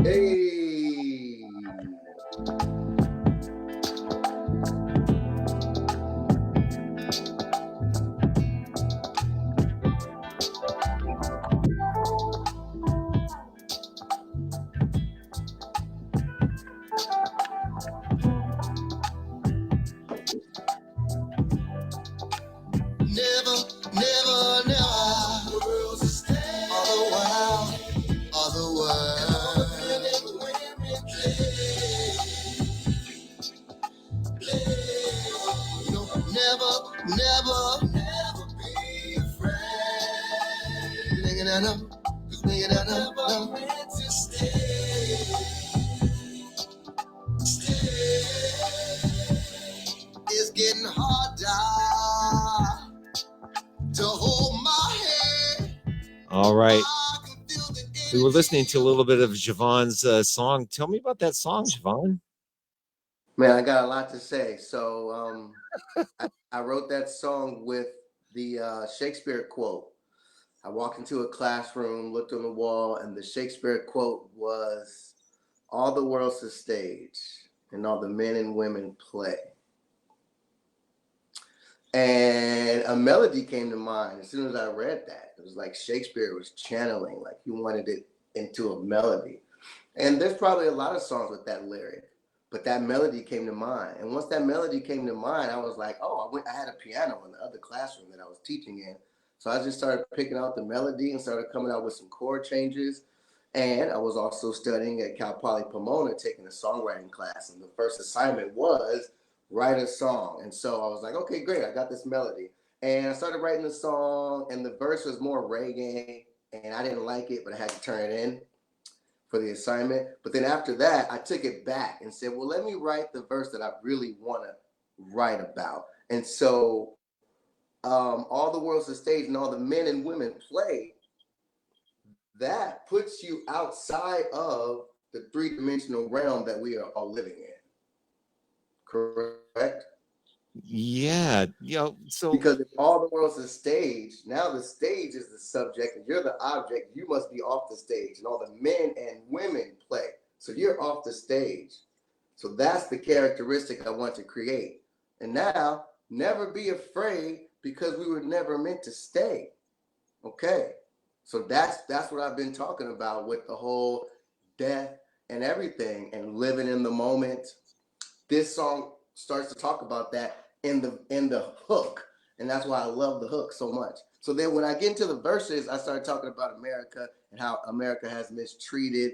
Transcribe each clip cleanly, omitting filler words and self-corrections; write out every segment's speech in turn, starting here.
Hey. Never, never, never. World's a stage. All the world. Never women play. You know, never be afraid. Nigga, I know. Nigga, I know. Never meant to stay. It's getting harder to hold my head. All right. We were listening to a little bit of Jevon's song. Tell me about that song, Jevon. Man, I got a lot to say. So I wrote that song with the Shakespeare quote. I walked into a classroom, looked on the wall, and the Shakespeare quote was, "All the world's a stage, and all the men and women play." And a melody came to mind as soon as I read that. It was like Shakespeare was channeling, like he wanted it into a melody. And there's probably a lot of songs with that lyric, but that melody came to mind. And once that melody came to mind, I was like, oh, I had a piano in the other classroom that I was teaching in. So I just started picking out the melody and started coming out with some chord changes. And I was also studying at Cal Poly Pomona, taking a songwriting class. And the first assignment was write a song. And so I was like, okay, great, I got this melody. And I started writing the song, and the verse was more reggae, and I didn't like it, but I had to turn it in for the assignment. But then after that, I took it back and said, well, let me write the verse that I really want to write about. And so all the world's a stage and all the men and women play, that puts you outside of the three-dimensional realm that we are all living in. Correct? Yeah. So because if all the world's a stage, now the stage is the subject and you're the object, you must be off the stage. And all the men and women play. So you're off the stage. So that's the characteristic I want to create. And now, never be afraid because we were never meant to stay. Okay. So that's what I've been talking about with the whole death and everything and living in the moment. This song starts to talk about that in the hook, and that's why I love the hook so much. So then when I get into the verses, I started talking about America and how America has mistreated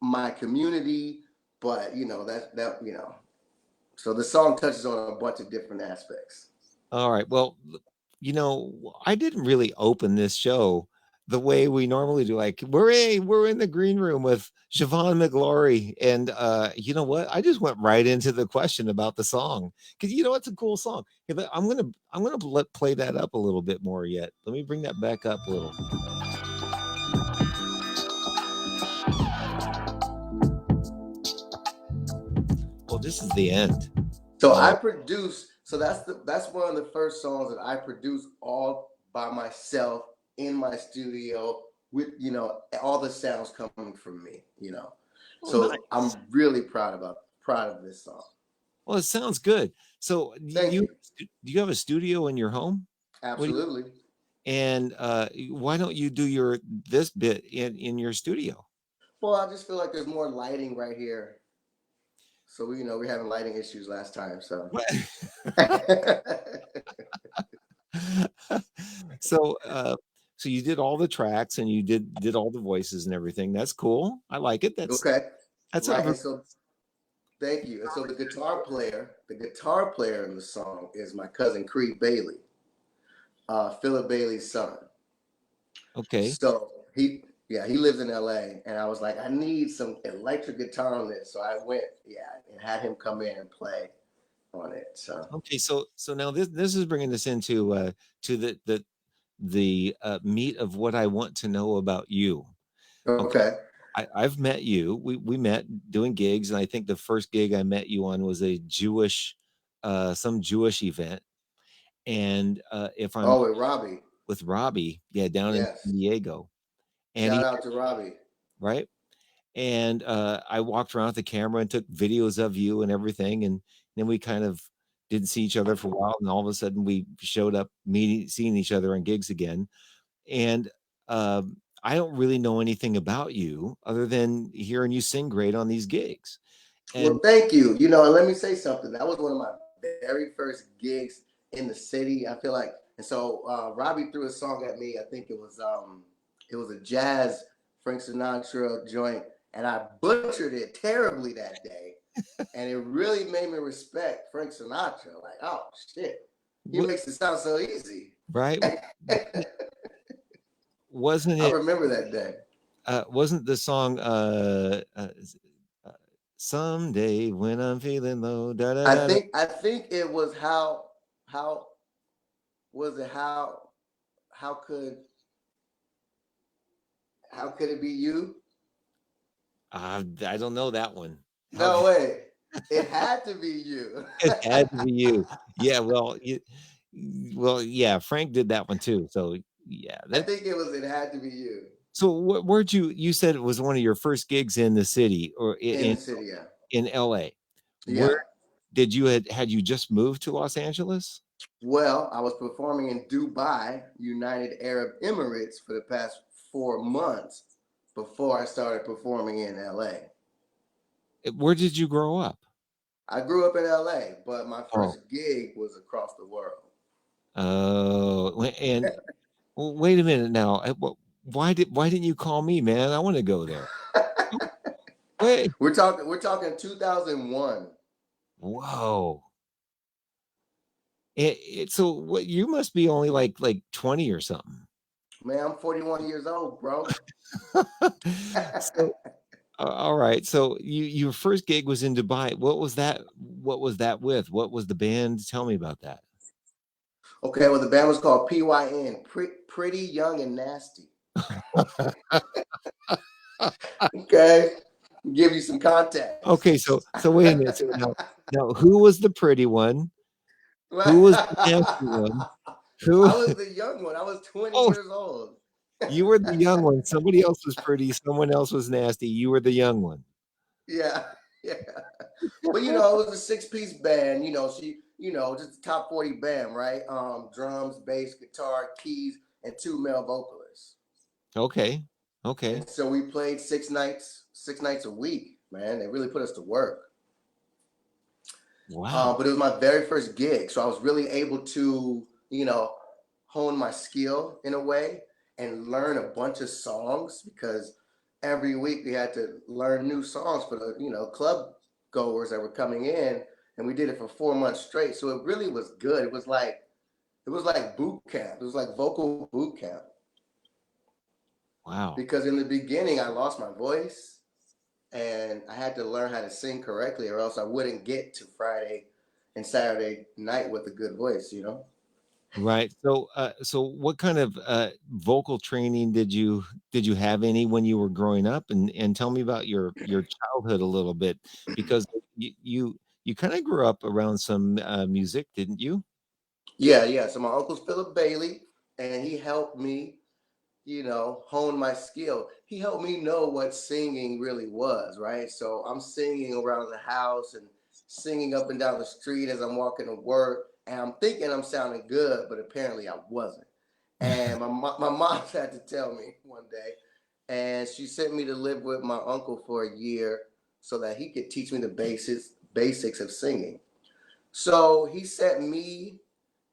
my community, but so the song touches on a bunch of different aspects. all right. Well, I didn't really open this show the way we normally do. Like, we're in the green room with Jevon McGlory. And you know what? I just went right into the question about the song. Because it's a cool song. I'm gonna play that up a little bit more yet. Let me bring that back up a little. Well, this is the end. So I produce. So that's one of the first songs that I produced all by myself in my studio with all the sounds coming from me. Oh, So nice. I'm really proud of this song. Well, it sounds good. So Thank you. do you have a studio in your home? Absolutely. And why don't you do this bit in your studio? Well, I just feel like there's more lighting right here. So we're having lighting issues last time. So so so you did all the tracks and you did all the voices and everything. That's cool. I like it. okay, That's right. a And so thank you. And so the guitar player in the song is my cousin Creed Bailey, Philip Bailey's son. okay. So he lives in LA, and I was like, I need some electric guitar on this. So I went, and had him come in and play on it. So Okay, so now this is bringing us into to the meat of what I want to know about you. Okay. okay, I've met you. We met doing gigs, and I think the first gig I met you on was a some Jewish event. And if I'm oh, with Robbie, with Robbie, yeah, down in San yes, Diego, and shout out to Robbie. right, and I walked around with the camera and took videos of you and everything, and then we kind of didn't see each other for a while, and all of a sudden we showed up seeing each other on gigs again, and I don't really know anything about you other than hearing you sing great on these gigs. And Well, thank you. You know, and let me say something. That was one of my very first gigs in the city. I feel like, and so Robbie threw a song at me. I think it was a jazz Frank Sinatra joint, and I butchered it terribly that day. And it really made me respect Frank Sinatra. Like, oh shit, he what, makes it sound so easy. right? Wasn't I it? remember that day. Wasn't the song uh, "Someday when I'm feeling low"? Da da da da. I think it was how was it how could how could it be you? I don't know that one. How No way. It had to be you. it had to be you. Yeah, well, yeah, Frank did that one too. So yeah, I that. think it had to be you So where'd you said it was one of your first gigs in the city or in the city. Yeah. in LA. Where Yeah. did you had you just moved to Los Angeles? Well, I was performing in Dubai, United Arab Emirates, for the past 4 months before I started performing in LA. Where did you grow up? I grew up in LA, but my Oh, first gig was across the world. oh, and well, wait a minute now. Why didn't you call me, man? I want to go there. Wait, We're talking 2001. whoa. So what? You must be only like 20 or something. Man, I'm 41 years old, bro. So all right. So your first gig was in Dubai. What was that? What was that with? What was the band? Tell me about that. Okay, well, the band was called PYN, Pretty Young and Nasty. Okay, give you some context. Okay, so wait a minute. So now who was the pretty one? Who was the nasty one? Who? I was the young one. I was 20 Oh, years old. you were the young one. Somebody else was pretty. Someone else was nasty. You were the young one. Yeah, yeah. But you know, it was a six-piece band. Just a top 40 band, right? Drums, bass, guitar, keys, and two male vocalists. Okay. Okay. And so we played 6 nights a week. Man, they really put us to work. Wow. But it was my very first gig, so I was really able to, hone my skill in a way and learn a bunch of songs because every week we had to learn new songs for the, club goers that were coming in, and we did it for 4 months straight. So it really was good. It was like boot camp. It was like vocal boot camp Wow. because in the beginning I lost my voice and I had to learn how to sing correctly, or else I wouldn't get to Friday and Saturday night with a good voice. Right. So what kind of vocal training did you have any when you were growing up? And tell me about your childhood a little bit because you kind of grew up around some music, didn't you? Yeah, yeah. So my uncle's Philip Bailey, and he helped me, hone my skill. He helped me know what singing really was, right? So I'm singing around the house and singing up and down the street as I'm walking to work, and I'm thinking I'm sounding good, but apparently I wasn't. And my mom had to tell me one day, and she sent me to live with my uncle for a year so that he could teach me the basics of singing. So he set me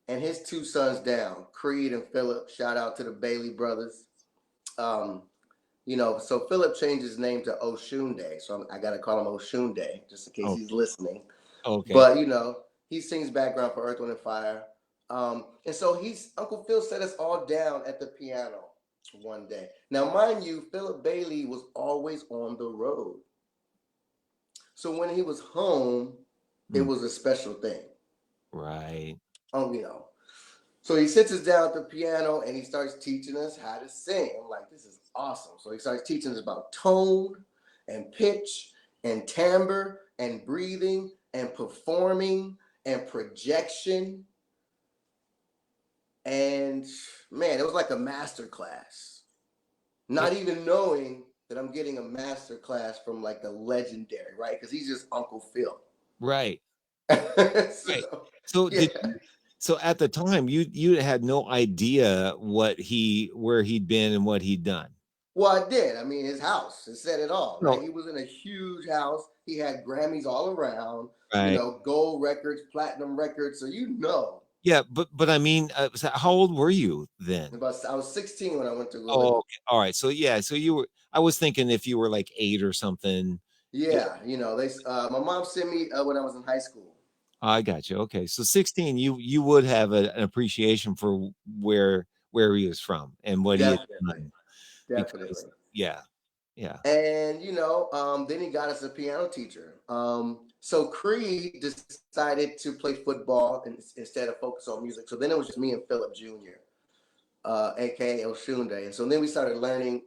and his two sons down, Creed and Philip. Shout out to the Bailey brothers. Um, so Philip changed his name to Oshunde, so I got to call him Oshunde just in case Oh, he's listening. okay. But he sings background for Earth, Wind, and Fire. And so Uncle Phil set us all down at the piano one day. Now, mind you, Philip Bailey was always on the road. So when he was home, it Hmm. was a special thing. Right. Um, you know, So he sits us down at the piano and he starts teaching us how to sing. I'm like, this is awesome. So he starts teaching us about tone and pitch and timbre and breathing and performing and projection. And man, it was like a master class. It, Not even knowing that I'm getting a master class from like the legendary, right? Because he's just Uncle Phil. Right. Right. So So yeah. so at the time you had no idea where he'd been and what he'd done. Well, I did. I mean, his house, it said it all, No, right? He was in a huge house. He had Grammys all around, right. gold records, platinum records. So Yeah, but I mean, so how old were you then? about I was 16 when I went to go live Oh, with. okay. All right. So yeah, so you were. I was thinking if you were like 8 or something. You Yeah, they. My mom sent me when I was in high school. I got you. Okay, so 16, you would have an appreciation for where he was from and what he had Definitely, done because definitely. yeah, yeah. And then he got us a piano teacher. So Creed decided to play football instead of focus on music. So then it was just me and Philip Jr., aka Oshunde. And so then we started learning.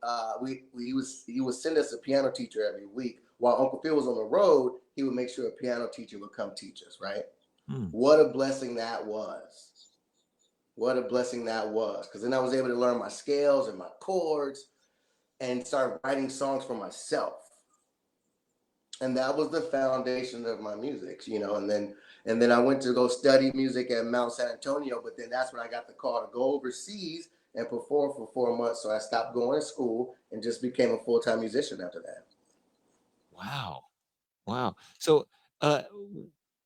He would send us a piano teacher every week. While Uncle Phil was on the road, he would make sure a piano teacher would come teach us. Right? Hmm. What a blessing that was! What a blessing that was! Because then I was able to learn my scales and my chords and start writing songs for myself. And that was the foundation of my music. And then I went to go study music at Mount San Antonio, but then that's when I got the call to go overseas and perform for 4 months. So I stopped going to school and just became a full-time musician after that. Wow, wow. So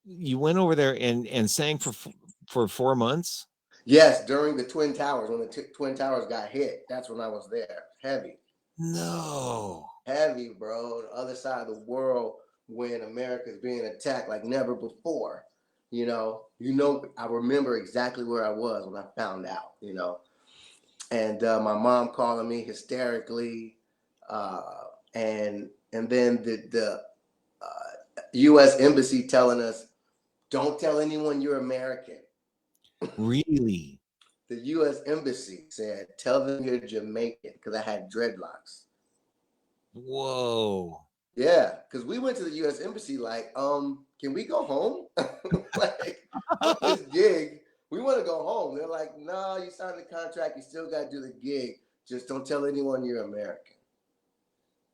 you went over there and sang for 4 months. Yes, during the Twin Towers, when the Twin Towers got hit, that's when I was there. Heavy, No. heavy, bro. The other side of the world, when America's being attacked like never before. I remember exactly where I was when I found out. And my mom calling me hysterically, and then the U.S. embassy telling us, "Don't tell anyone you're American." Really? The U.S. embassy said, "Tell them you're Jamaican," because I had dreadlocks. Whoa. Yeah, because we went to the U.S. embassy like, can we go home? Like, fuck this gig. We want to go home. They're like, no, you signed the contract. You still got to do the gig. Just don't tell anyone you're American.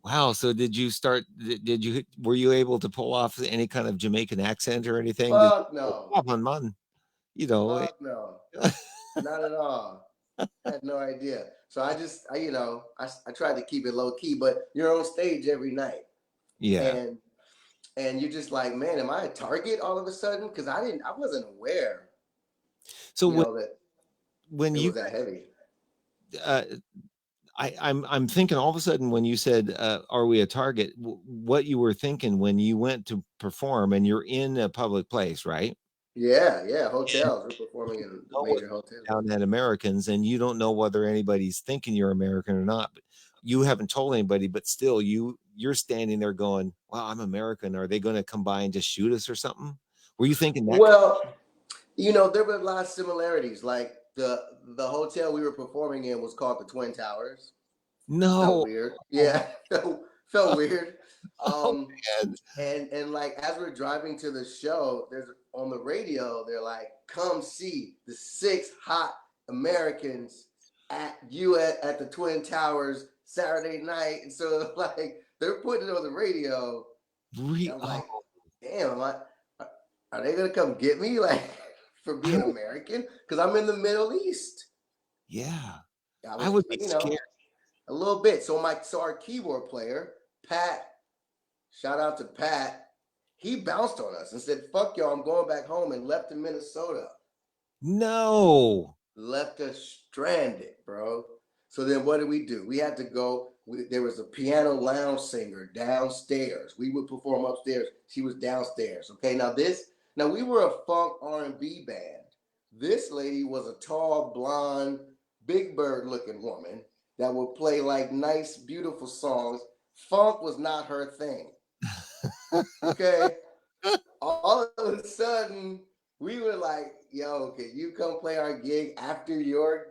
Wow. So were you able to pull off any kind of Jamaican accent or anything? Fuck no. Oh, man, you know. Fuck no. Not at all. Had no idea. So I tried to keep it low key, but you're on stage every night. Yeah. And and you're just like, man, am I a target all of a sudden? Because I wasn't aware, So that when it you was that heavy. uh, I'm thinking all of a sudden when you said, "Are we a target?" What you were thinking when you went to perform and you're in a public place, right? Yeah, yeah. And Hotels. We're performing in the know major hotels. down at Americans, and you don't know whether anybody's thinking you're American or not. But you haven't told anybody, but still, you're standing there going, "Wow, I'm American. Are they going to come by and just shoot us or something?" Were you thinking that? Well, there were a lot of similarities. Like the hotel we were performing in was called the Twin Towers. Felt No. weird. Oh, Yeah, felt weird. oh Um, man. and like as we're driving to the show, there's on the radio, they're like, "Come see the 6 hot Americans at the Twin Towers Saturday night." And so like they're putting it on the radio. And I'm like, Oh, damn, are they gonna come get me like for I being American? Because I'm in the Middle East. yeah. I I was, would be scared. a little bit. So our keyboard player, Pat, shout out to Pat, he bounced on us and said, "Fuck y'all, I'm going back home," and left to Minnesota. No. Left us stranded, bro. So then what did we do? We had to go. There was a piano lounge singer downstairs. We would perform upstairs. She was downstairs. Okay, now we were a funk R&B band. This lady was a tall, blonde, big bird looking woman that would play like nice, beautiful songs. Funk was not her thing. Okay, all of a sudden we were like, "Yo, can you come play our gig after your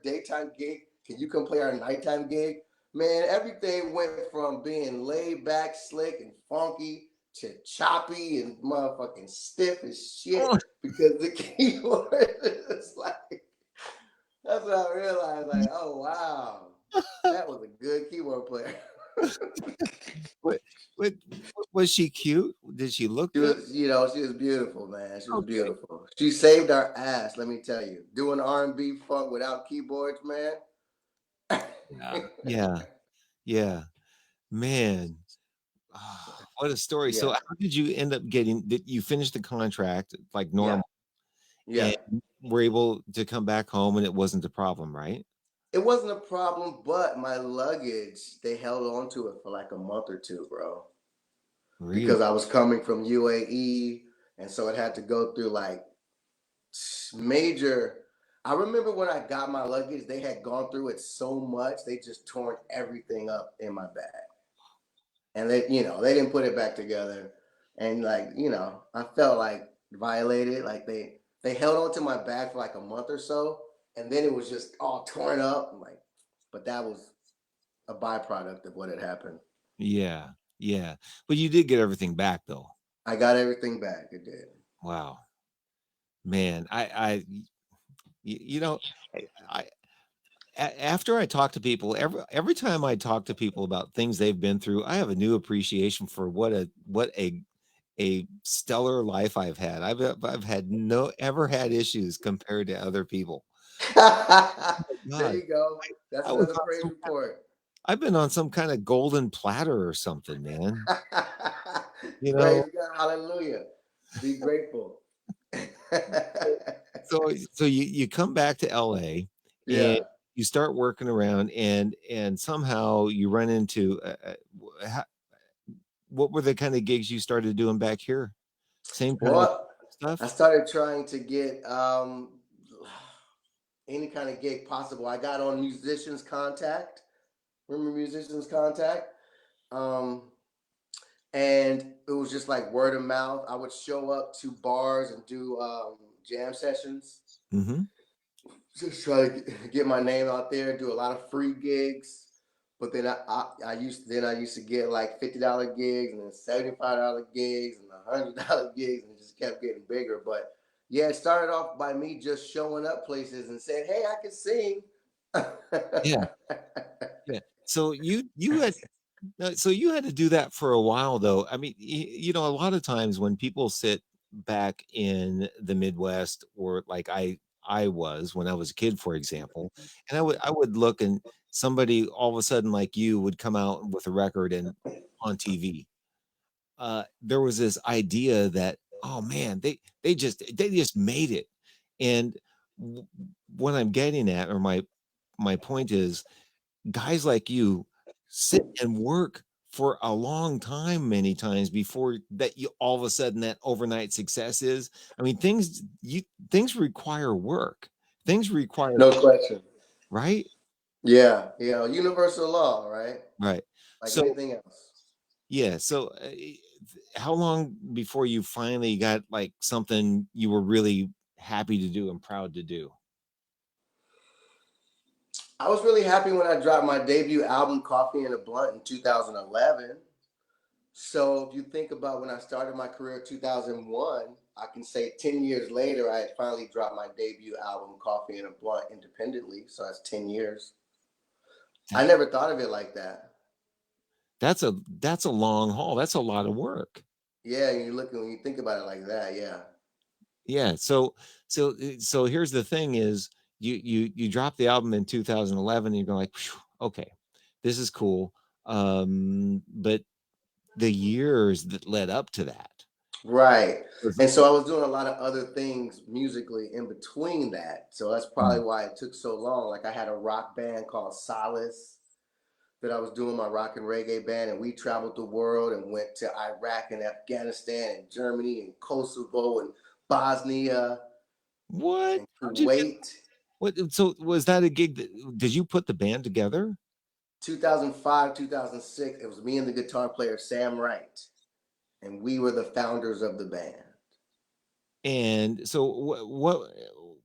daytime gig? Can you come play our nighttime gig?" Man, everything went from being laid back, slick, and funky to choppy and motherfucking stiff as shit because the keyboard is like. That's what I realized. Like, oh wow, that was a good keyboard player. What, what, was she cute? Did she look She good? was, she was beautiful, man. She was Okay. beautiful. She saved our ass. Let me tell you, doing R&B funk without keyboards, man. Yeah. Yeah. Yeah. Man. What a story. So Yeah, how did you end up did you finish the contract like yeah, normal and yeah. were able to come back home and it wasn't a problem, right? It wasn't a problem, but my luggage, they held on to it for like a month or two, bro. Really? Because I was coming from UAE, and so it had to go through like major. I remember when I got my luggage, they had gone through it so much, they just torn everything up in my bag. And they didn't put it back together. And like, I felt like violated. Like they held on to my bag for like a month or so, and then it was just all torn up. I'm like, but that was a byproduct of what had happened. Yeah. Yeah. But you did get everything back though. I got everything back. It did. Wow. Man, you know, I after I talk to people, every time I talk to people about things they've been through, I have a new appreciation for what a stellar life I've had. I've had no ever had issues compared to other people. There God, you go. That's I was another on praise some report. I've been on some kind of golden platter or something, man. You know, Praise God. Hallelujah. Be grateful. so you come back to LA and Yeah. you start working around and somehow you run into what were the kind of gigs you started doing back here? Same kind of Well, I stuff? started trying to get any kind of gig possible. I got on Musicians Contact. Remember Musicians Contact? Um, and it was just like word of mouth. I would show up to bars and do jam sessions. Mhm. Just try to get my name out there. Do a lot of free gigs. But then I used to get like $50 gigs and then $75 gigs and $100 gigs, and it just kept getting bigger. But yeah, it started off by me just showing up places and saying, "Hey, I can sing." Yeah, yeah. So you had to do that for a while though. I mean, a lot of times when people sit back in the Midwest or like I was when I was a kid, for example, and I would look and somebody all of a sudden like you would come out with a record and on TV. There was this idea that, oh man, they just made it. And w- what I'm getting at, or my point is, guys like you sit and work for a long time many times before that you all of a sudden that overnight success is. I mean, things require work. Things require, No question. right? Yeah, universal law, right? Right. Like So anything else. yeah, so how long before you finally got like something you were really happy to do and proud to do? I was really happy when I dropped my debut album, Coffee and a Blunt, in 2011. So if you think about when I started my career in 2001, I can say 10 years later, I had finally dropped my debut album, Coffee and a Blunt, independently. So that's 10 years. I That, never thought of it like that. that's a long haul. That's a lot of work. Yeah, when you think about it like that, yeah. Yeah. So here's the thing is you drop the album in 2011 and you're going like, "Phew, okay, this is cool. But the years that led up to that Right. was And so I was doing a lot of other things musically in between that. So that's probably mm, why it took so long. Like I had a rock band called Solace that I was doing, my rock and reggae band, and we traveled the world and went to Iraq and Afghanistan and Germany and Kosovo and Bosnia what? and How'd you do Kuwait. what? So was that a gig did you put the band together? 2005, 2006, it was me and the guitar player Sam Wright, and we were the founders of the band. And so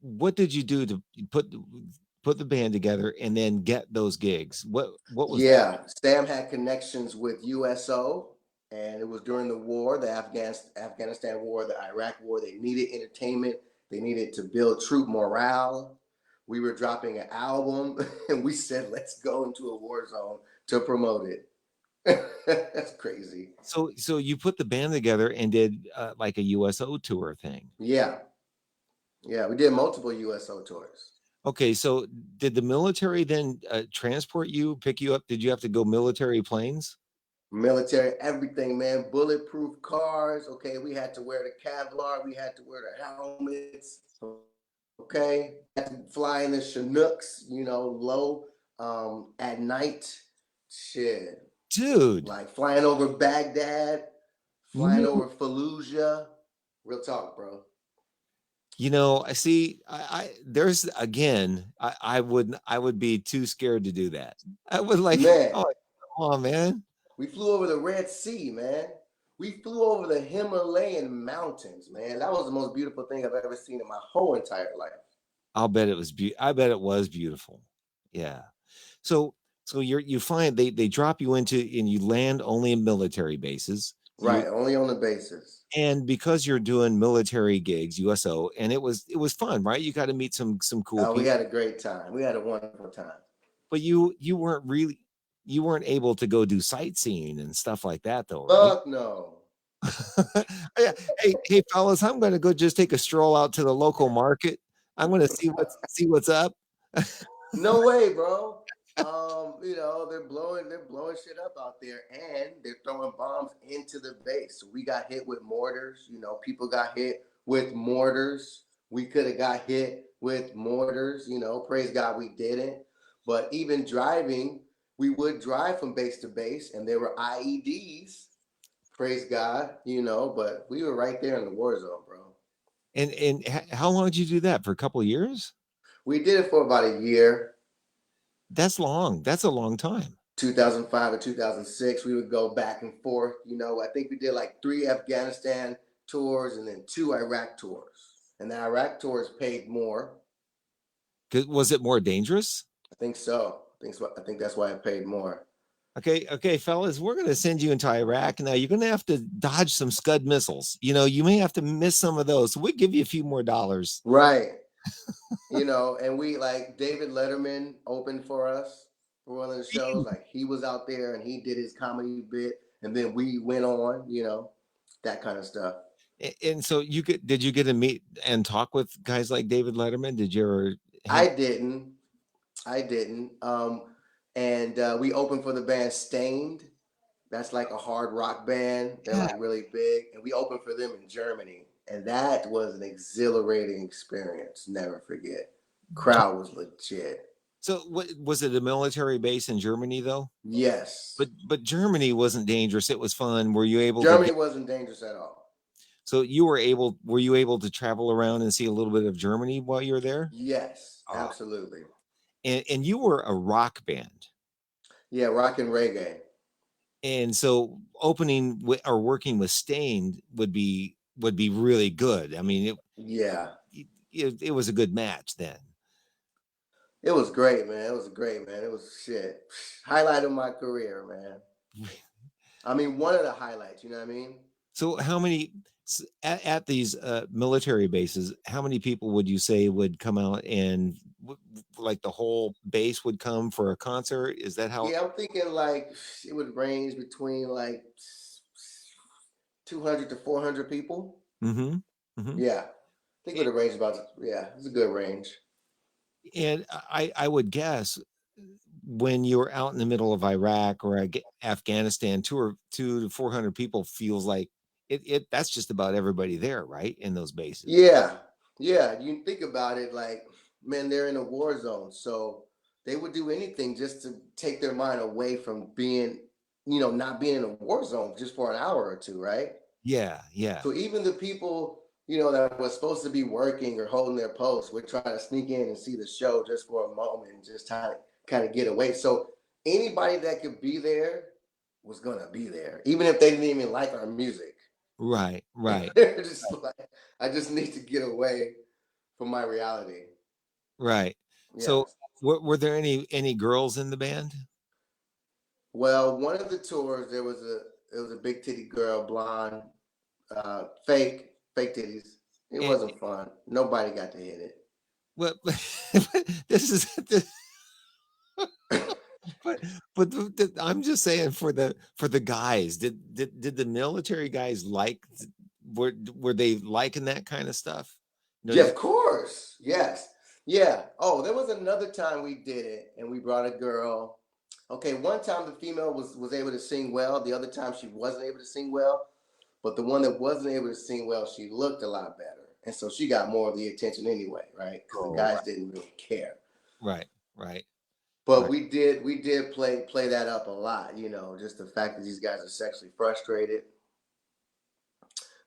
what did you do to put the band together and then get those gigs? What was that? Yeah, Sam had connections with USO, and it was during the war, the Afghanistan war, the Iraq war. They needed entertainment. They needed to build troop morale. We were dropping an album, and we said, "Let's go into a war zone to promote it." That's crazy. So you put the band together and did like a USO tour thing. Yeah, yeah, we did multiple USO tours. Okay, so did the military then transport you, pick you up? Did you have to go military planes? Military, everything, man. Bulletproof cars. Okay, we had to wear the Kevlar. We had to wear the helmets. Okay, had to fly in the Chinooks. Low at night. Shit, Dude, like flying over Baghdad, flying no. over Fallujah. Real talk, bro. I see. I there's again. I would be too scared to do that. I would like. Man, Oh, come on, man. we flew over the Red Sea, man. We flew over the Himalayan mountains, man. That was the most beautiful thing I've ever seen in my whole entire life. I'll bet it was. I bet it was beautiful. Yeah. So you find they drop you into and you land only in military bases. You Right, only on the bases. and because you're doing military gigs, USO, and it was fun, right? You got to meet some cool We people, had a great time. We had a wonderful time. but you weren't able to go do sightseeing and stuff like that, though, right? Fuck no. Yeah. Hey, fellas, I'm going to go just take a stroll out to the local market. I'm going to see what's up. No way, bro. They're blowing shit up out there, and they're throwing bombs into the base. So we got hit with mortars. People got hit with mortars. We could have got hit with mortars. Praise God we didn't. But even driving, we would drive from base to base, and there were IEDs. Praise God. But we were right there in the war zone, bro. And how long did you do that for? A couple of years? We did it for about a year. That's long. That's a long time. 2005 and 2006, we would go back and forth. I think we did like 3 Afghanistan tours and then 2 Iraq tours. And the Iraq tours paid more. Was it more dangerous? I think so. I think that's why it paid more. Okay, fellas, we're going to send you into Iraq. Now you're going to have to dodge some Scud missiles. You may have to miss some of those. So we'll give you a few more dollars. Right. And we like David Letterman opened for us for one of the shows. Like he was out there and he did his comedy bit, and then we went on. That kind of stuff. And so did you get to meet and talk with guys like David Letterman? Did you ever hang? I didn't. I didn't. And we opened for the band Stained. That's like a hard rock band. They're Yeah. like really big, and we opened for them in Germany, and that was an exhilarating experience. Never forget. Crowd was legit. So what was it, a military base in Germany though? Yes, But Germany wasn't dangerous. It was fun. Were you able to Germany get wasn't dangerous at all. so were you able to travel around and see a little bit of Germany while you were there? Yes, Oh, absolutely. and you were a rock band. Yeah, rock and reggae. And so opening or working with Stained would be really good. I mean, Yeah, it was a good match then. it was great, man. It was great, man. It was shit. Highlight of my career, man. I mean, one of the highlights. You know what I mean? So how many at these military bases? How many people would you say would come out and like the whole base would come for a concert? Is that how? Yeah, I'm thinking like it would range between like 200 to 400 people. Mm-hmm. Mm-hmm. Yeah, I think it would range about, yeah, it's a good range. And I would guess when you're out in the middle of Iraq or Afghanistan, two to 400 people feels like that's just about everybody there, right? In those bases. Yeah, yeah, you think about it like, man, they're in a war zone. So they would do anything just to take their mind away from being, not being in a war zone just for an hour or two, right? Yeah, yeah, So even the people, that was supposed to be working or holding their post would try to sneak in and see the show just for a moment and just try to kind of get away. So anybody that could be there was gonna be there, even if they didn't even like our music. right, They're just like, I just need to get away from my reality. right. Yeah. So were there any girls in the band? Well, one of the tours there was a big titty girl, blonde, fake titties. It And wasn't fun. Nobody got to hit what this is this, it. but I'm just saying for the guys, did the military guys like were they liking that kind of stuff? No, Yeah, of course. Yes. Yeah. Oh, there was another time we did it and we brought a girl. Okay, one time the female was able to sing well, the other time she wasn't able to sing well. But the one that wasn't able to sing well, she looked a lot better. And so she got more of the attention anyway, right? Because the oh, guys didn't really care. right, right, But right. we did play that up a lot, just the fact that these guys are sexually frustrated,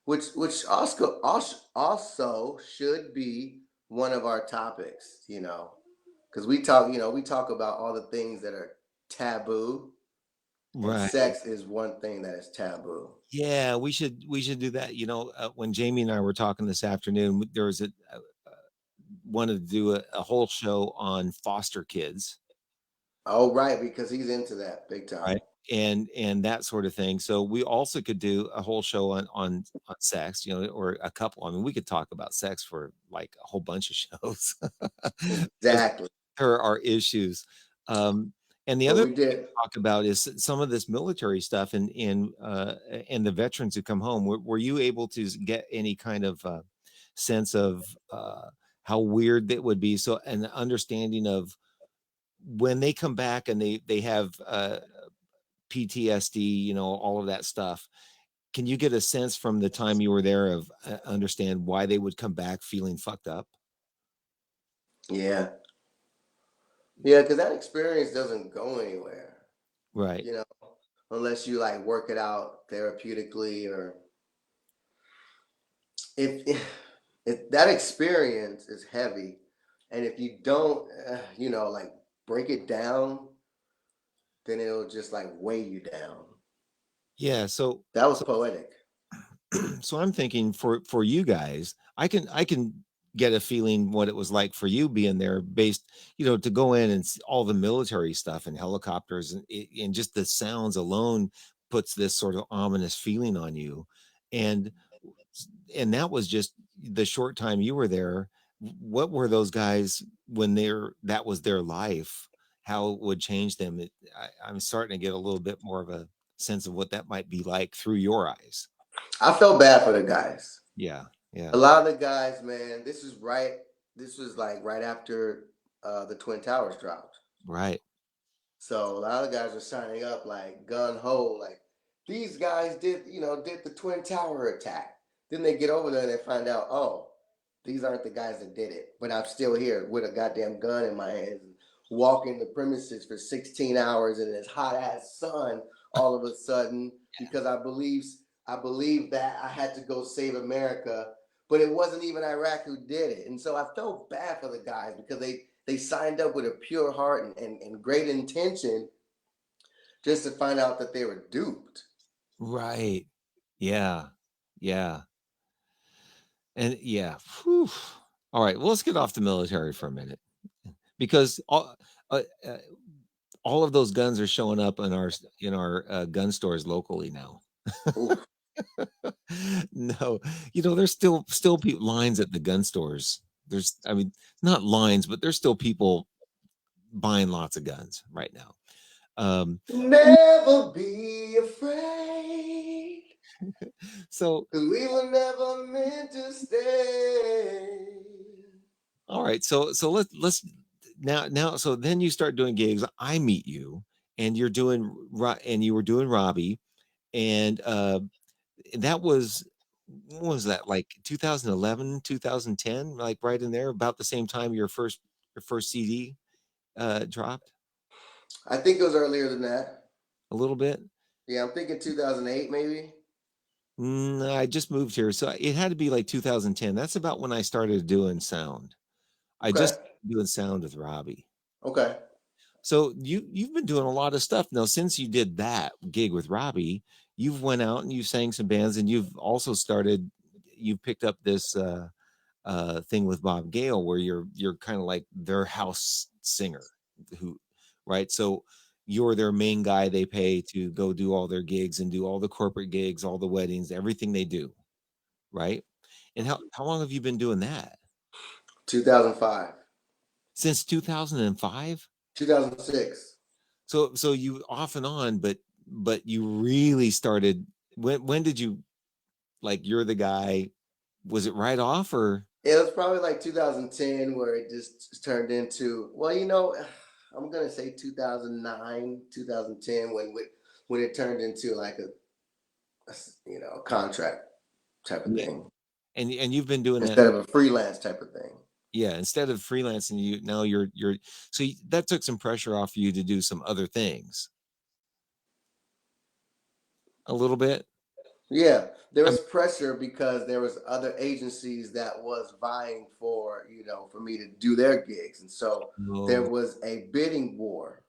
which also should be one of our topics, because we talk about all the things that are taboo, and Right. sex is one thing that is taboo. Yeah, we should do that. When Jamie and I were talking this afternoon, there was wanted to do a whole show on foster kids, Oh, right, because he's into that big time. right? And that sort of thing. So we also could do a whole show on sex, or a couple. I mean, we could talk about sex for like a whole bunch of shows because Exactly. there are issues. Um, and the But other we thing we did. could talk about is some of this military stuff and the veterans who come home. Were you able to get any kind of sense of how weird that would be? So an understanding of when they come back and they have PTSD, all of that stuff. Can you get a sense from the time you were there of understand why they would come back feeling fucked up? Yeah. Yeah, because that experience doesn't go anywhere, Right. you know, unless you like work it out therapeutically, or if that experience is heavy, and if you don't, like break it down, then it'll just like weigh you down. Yeah. So That was so poetic. so I'm thinking for you guys, I can get a feeling what it was like for you being there based, to go in and all the military stuff and helicopters and just the sounds alone puts this sort of ominous feeling on you. And and that was just the short time you were there. What were those guys when that was their life? How it would change them? I'm starting to get a little bit more of a sense of what that might be like through your eyes. I felt bad for the guys. Yeah, yeah, A lot of the guys, man, this was like right after the Twin Towers dropped. right. So a lot of guys are signing up like gun ho, like these guys did the Twin Tower attack. Then they get over there and they find out, oh, these aren't the guys that did it. But I'm still here with a goddamn gun in my hands, walking the premises for 16 hours in this hot ass sun all of a sudden because I believe that I had to go save America, but it wasn't even Iraq who did it. And so I felt bad for the guys because they signed up with a pure heart and great intention, just to find out that they were duped. Right. Yeah. Yeah. And yeah. Whew. All right. Well, let's get off the military for a minute because uh, uh, all of those guns are showing up in our gun stores locally now. Oof. No, there's still lines at the gun stores. I mean, not lines, but there's still people buying lots of guns right now. Um, Never be afraid, so cause we were never meant to stay. all right, so let's now so then you start doing gigs. I meet you, and and you were doing Robbie, and that was what was that, like 2011, 2010, like right in there, about the same time your first CD dropped I think it was earlier than that. a little bit. Yeah, I'm thinking 2008 maybe. I just moved here, so it had to be like 2010. That's about when I started doing sound. I Okay. just started doing sound with Robbie. Okay. So you've been doing a lot of stuff now since you did that gig with Robbie. You've went out and you sang some bands, and you've picked up this thing with Bob Gale where you're kind of like their house singer, who, right? So you're their main guy they pay to go do all their gigs and do all the corporate gigs, all the weddings, everything they do, right? And how long have you been doing that? 2005. Since 2005? 2006. So you off and on, but you really started when did you like you're the guy? Was it right off or It was probably like 2010 where it just turned into, well, I'm gonna say 2009, 2010 when it turned into like a contract type of yeah. thing And you've been doing that instead of a freelance type of thing. yeah, instead of freelancing you now you're so that took some pressure off you to do some other things a little bit. Yeah, there I'm was pressure because there was other agencies that was vying for, for me to do their gigs. And so there oh, was a bidding war.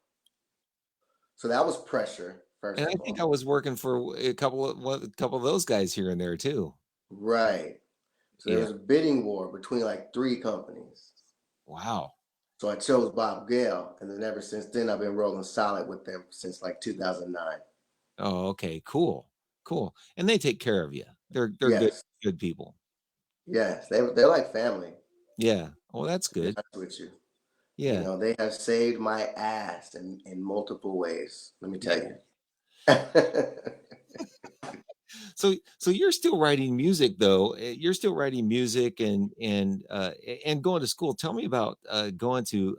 So that was pressure, and first I of think I all. was working for a couple of those guys here and there too. Right. So there Yeah. was a bidding war between like three companies. Wow. So I chose Bob Gale, and then ever since then I've been rolling solid with them since like 2009. Oh, okay. Cool. Cool. And they take care of you. They're Yes, good people. yes, they're like family. Yeah. Oh, that's To be good. honest with you, Yeah. they have saved my ass in multiple ways. Let me tell Yeah. you. So you're still writing music though. You're still writing music and going to school. Tell me about going to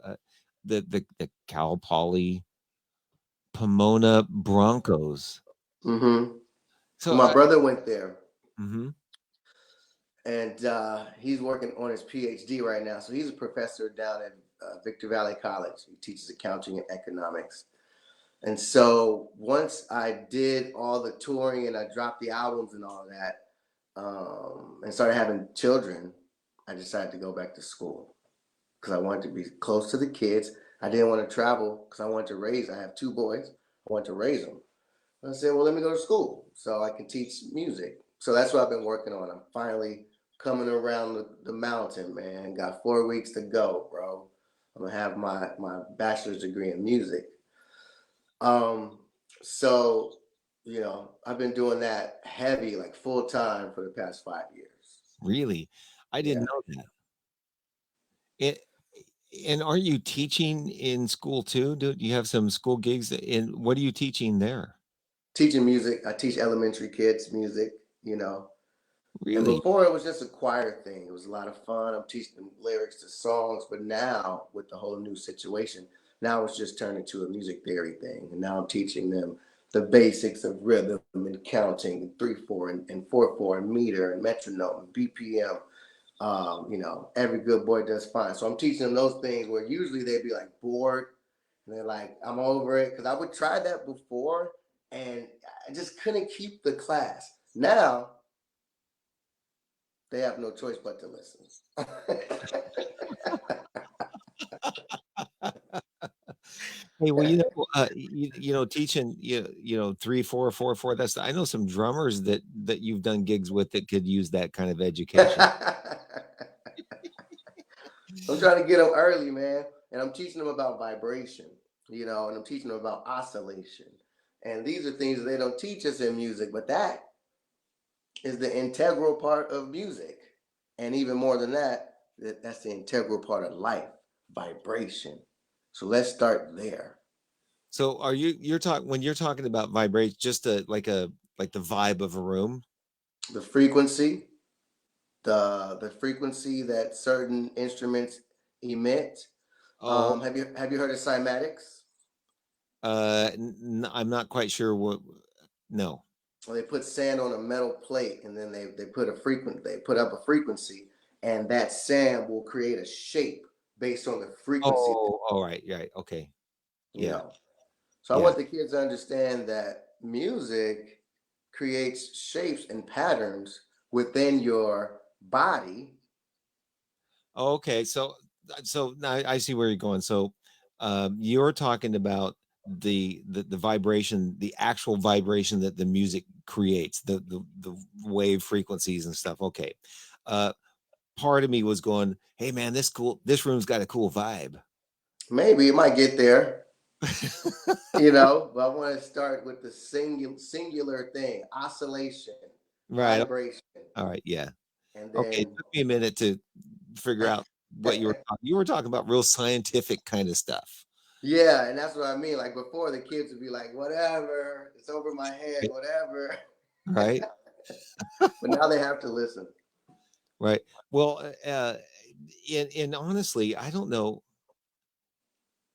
the Cal Poly Pomona Broncos. hmm So My brother went there, mhm. and he's working on his PhD right now. So he's a professor down at Victor Valley College. He teaches accounting and economics. And so once I did all the touring and I dropped the albums and all that, and started having children, I decided to go back to school because I wanted to be close to the kids. I didn't want to travel because I wanted to raise. I have two boys. I wanted to raise them. I said, well, let me go to school so I can teach music. So that's what I've been working on. I'm finally coming around the mountain, man. Got 4 weeks to go, bro. I'm gonna have my bachelor's degree in music. Um, so I've been doing that heavy, like full time for the past 5 years. Really? I didn't Yeah. know that. It, and are you teaching in school too? Do you have some school gigs? And what are you teaching there? Teaching music. I teach elementary kids music, you know. And Really? before it was just a choir thing. It was a lot of fun. I'm teaching them lyrics to songs, but now with the whole new situation, now it's just turned into a music theory thing. And now I'm teaching them the basics of rhythm and counting, 3/4 and 4/4 and meter and metronome and BPM. Every good boy does fine. So I'm teaching them those things where usually they'd be like bored and they're like, I'm over it. Because I would try that before and I just couldn't keep the class. Now they have no choice but to listen. Hey, well, teaching three, four, four, four. That's I know some drummers that you've done gigs with that could use that kind of education. I'm trying to get them early, man. And I'm teaching them about vibration, and I'm teaching them about oscillation. And these are things that they don't teach us in music, but that is the integral part of music. And even more than that, that's the integral part of life, vibration. So let's start there. So are you're talking when you're talking about vibrate, just like the vibe of a room? The frequency, the frequency that certain instruments emit. Oh, Have you heard of cymatics? I'm not quite sure what. No. Well, they put sand on a metal plate, and then they put up a frequency, and that sand will create a shape based on the frequency. Oh, all right, right, okay, You yeah, know, so I yeah. want the kids to understand that music creates shapes and patterns within your body. Okay, so now I see where you're going. So, you're talking about the vibration, the actual vibration that the music creates, the wave frequencies and stuff. Okay, uh, part of me was going, "Hey, man, this room's got a cool vibe." Maybe it might get there, but I want to start with the singular thing, oscillation, Right. vibration, All right. Yeah. and Okay. It then took me a minute to figure out what you were talking. You were talking about real scientific kind of stuff. Yeah, and that's what I mean. Like before, the kids would be like, "Whatever, it's over my head, Right. whatever." Right. But now they have to listen. Right. Well, and honestly, I don't know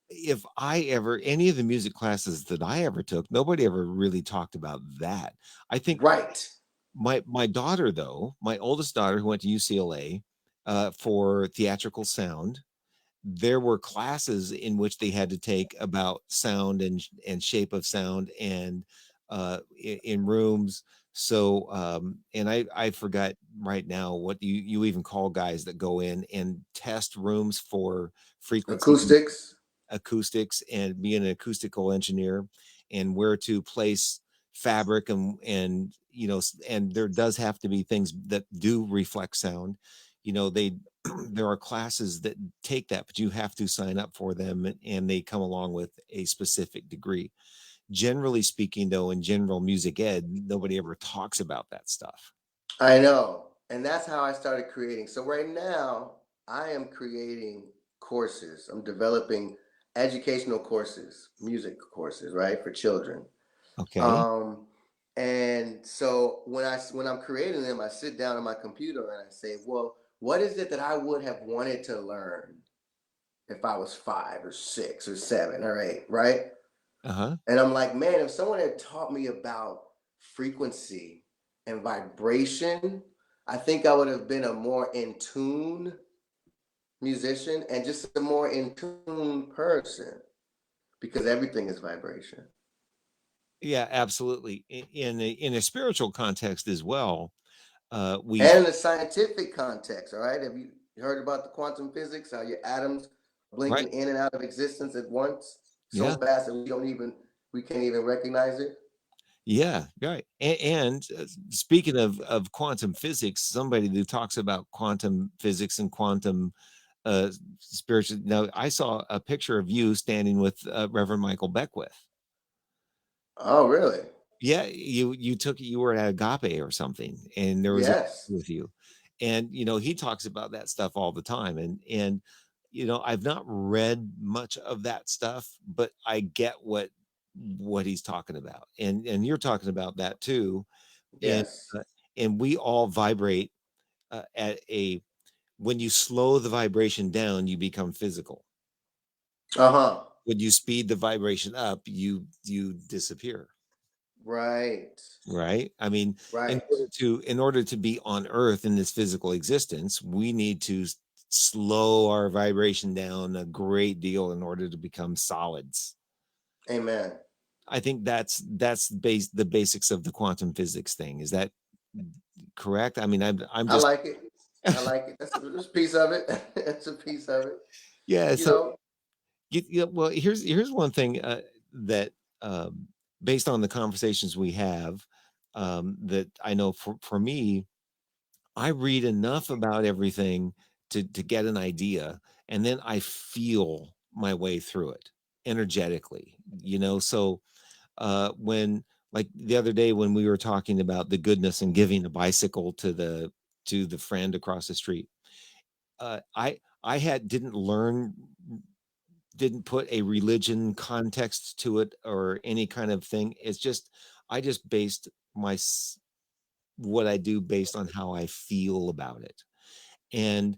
if I ever any of the music classes that I ever took, nobody ever really talked about that. I think Right. my daughter, though, my oldest daughter who went to UCLA for theatrical sound, there were classes in which they had to take about sound and shape of sound and in rooms. So and I forgot right now what you even call guys that go in and test rooms for frequency Acoustics. acoustics and be an acoustical engineer and where to place fabric and you know and there does have to be things that do reflect sound. You know, they there are classes that take that, but you have to sign up for them and they come along with a specific degree. Generally speaking, though, in general music ed, nobody ever talks about that stuff. I know. And that's how I started creating. So right now, I am creating courses. I'm developing educational courses, music courses, right, for children. Okay. Um, and so when I'm creating them, I sit down on my computer and I say, well, what is it that I would have wanted to learn if I was 5 or 6 or 7 or 8, right? Uh-huh. And I'm like, man, if someone had taught me about frequency and vibration, I think I would have been a more in tune musician and just a more in tune person because everything is vibration. Yeah, absolutely. In a spiritual context as well, we And in a scientific context, all right? Have you heard about the quantum physics? How your atoms are blinking right. in and out of existence at once so Yeah. fast that we can't even recognize it? Yeah, right. And speaking of quantum physics, somebody who talks about quantum physics and quantum spiritual. Now, I saw a picture of you standing with Reverend Michael Beckwith. Oh, really? Yeah, you were at Agape or something, and there was a Yes. with you, and you know he talks about that stuff all the time, and you know I've not read much of that stuff, but I get what he's talking about, and you're talking about that too, and Yes. uh, and we all vibrate at a when you slow the vibration down, you become physical. Uh-huh. When you speed the vibration up, you disappear. Right. Right? I mean, Right. in order to be on Earth in this physical existence, we need to slow our vibration down a great deal in order to become solids. Amen. I think that's the basics of the quantum physics thing. Is that correct? I mean, I'm I just like it. I like it. That's a piece of it. That's a piece of it. yeah. You So know, well, here's one thing that based on the conversations we have, that I know for me, I read enough about everything to get an idea, and then I feel my way through it energetically, you know. So when like the other day when we were talking about the goodness and giving a bicycle to the friend across the street, I had didn't put a religion context to it or any kind of thing. It's just I just based my what I do based on how I feel about it. And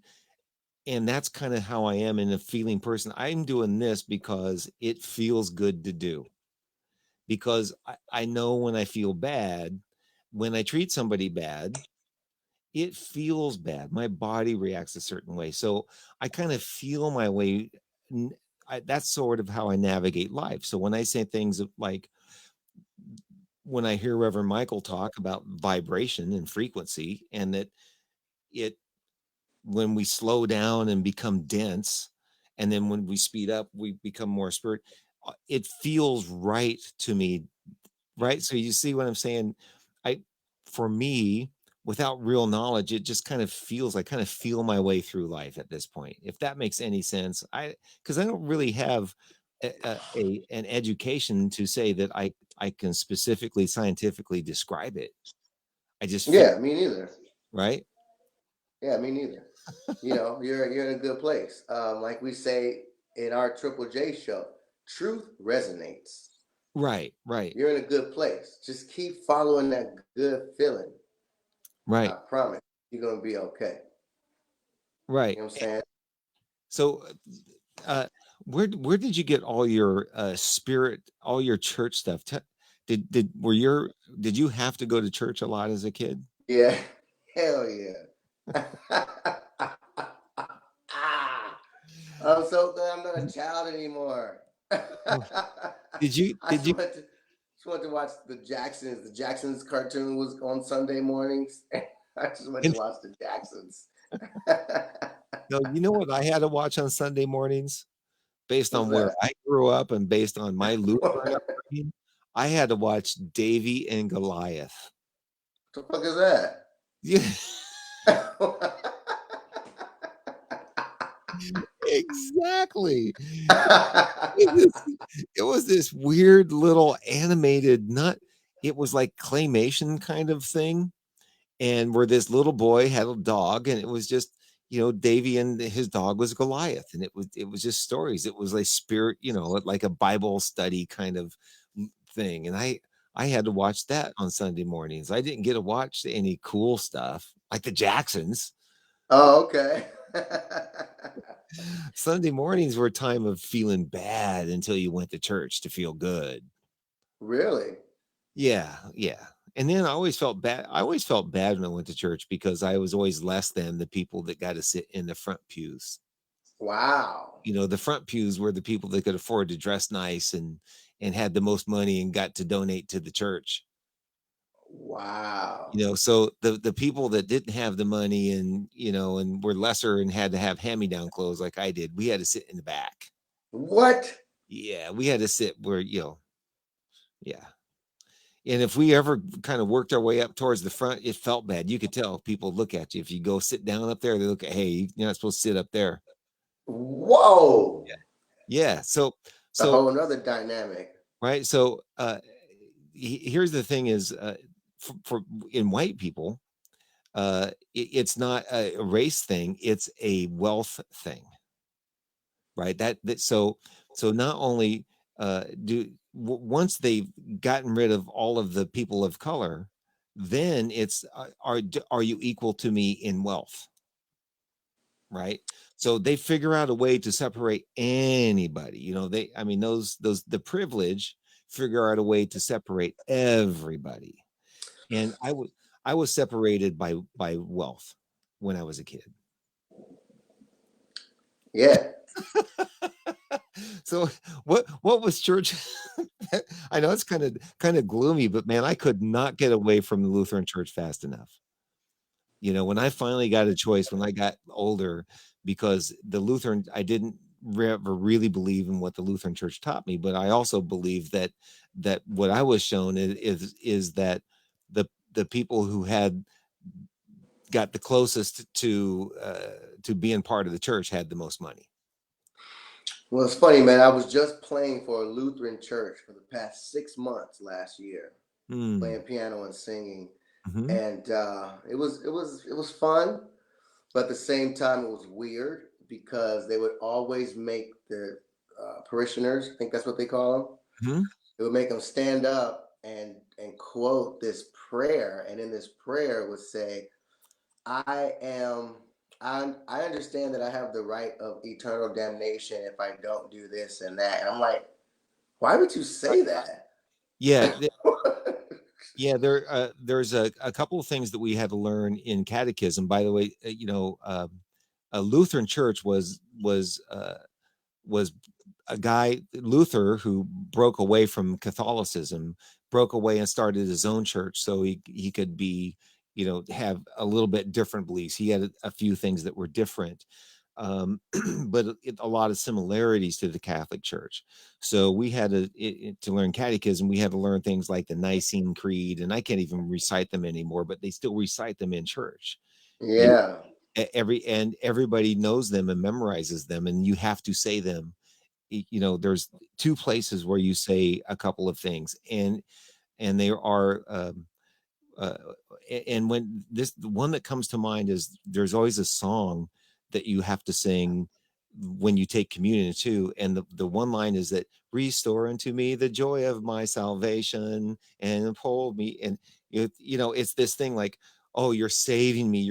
that's kind of how I am in a feeling person. I'm doing this because it feels good to do. Because I know when I feel bad, when I treat somebody bad, it feels bad. My body reacts a certain way. So I kind of feel my way. That's sort of how I navigate life. So when I say things like when I hear Reverend Michael talk about vibration and frequency, and that it when we slow down and become dense, and then when we speed up, we become more spirit. It feels right to me, right? So you see what I'm saying? I, for me, without real knowledge, it just kind of feels I kind of feel my way through life at this point. If that makes any sense, because I don't really have an education to say that I can specifically scientifically describe it. I just feel yeah, me neither. right. Yeah, me neither. You know, you're in a good place. Like we say in our Triple J show, truth resonates. Right, right, You're in a good place. Just keep following that good feeling. I right, promise you're gonna be okay. right. You know what I'm saying? So, uh, where did you get all your spirit, all your church stuff? Did were your did you have to go to church a lot as a kid? Yeah. Hell yeah. I'm so glad I'm not a child anymore. I Oh, did you did just you went to just went to watch the Jacksons. The Jacksons cartoon was on Sunday mornings. I just went to and watch the Jacksons. no, you know what I had to watch on Sunday mornings based What's on where that? I grew up and based on my Lutheran upbringing? I had to watch Davy and Goliath. The fuck is that? Yeah, exactly. It was this weird little animated not it was like claymation kind of thing, and where this little boy had a dog, and it was just, Davy and his dog was Goliath, and it was just stories. It was like spirit, like a Bible study kind of thing, and I had to watch that on Sunday mornings. I didn't get to watch any cool stuff like the Jacksons. Oh, okay. Sunday mornings were a time of feeling bad until you went to church to feel good. Really? Yeah, yeah. And then I always felt bad. I always felt bad when I went to church because I was always less than the people that got to sit in the front pews. Wow. The front pews were the people that could afford to dress nice and had the most money and got to donate to the church. Wow. So the people that didn't have the money and were lesser and had to have hand-me-down clothes like I did, we had to sit in the back. What? Yeah, we had to sit where, yeah. And if we ever kind of worked our way up towards the front, it felt bad. You could tell people look at you. If you go sit down up there, they look at, hey, you're not supposed to sit up there. Whoa. Yeah. Yeah. So, A so, whole nother dynamic. right. So, here's the thing is, for in white people, it's not a race thing. It's a wealth thing, right? So not only once they've gotten rid of all of the people of color, then it's are you equal to me in wealth, right? So they figure out a way to separate anybody. I mean, those the privilege figure out a way to separate everybody. And I was separated by wealth when I was a kid. Yeah. So what was church? I know it's kind of gloomy, but man, I could not get away from the Lutheran church fast enough. When I finally got a choice when I got older, because the Lutheran, I didn't ever really believe in what the Lutheran church taught me, but I also believe that what I was shown is that the people who had got the closest to being part of the church had the most money. Well, it's funny, man. I was just playing for a Lutheran church for the past 6 months last year, Mm. playing piano and singing, Hmm. and it was fun, but at the same time it was weird because they would always make the parishioners, I think that's what they call them. Hmm. It would make them stand up and quote this prayer, and in this prayer would say, I am I understand that I have the right of eternal damnation if I don't do this and that. And I'm like, why would you say that? Yeah, yeah. There's a couple of things that we had to learn in catechism. By the way, a Lutheran church was a guy Luther who broke away from Catholicism, broke away and started his own church, so he could be, have a little bit different beliefs. He had a few things that were different, but a lot of similarities to the Catholic Church. So we had to learn catechism. We had to learn things like the Nicene Creed, and I can't even recite them anymore, but they still recite them in church. You Yeah. everybody knows them and memorizes them, and you have to say them. There's two places where you say a couple of things, and there are uh, and when the one that comes to mind is there's always a song that you have to sing when you take communion too. And the one line is that restore unto me the joy of my salvation and uphold me. And it's this thing like, oh, you're saving me,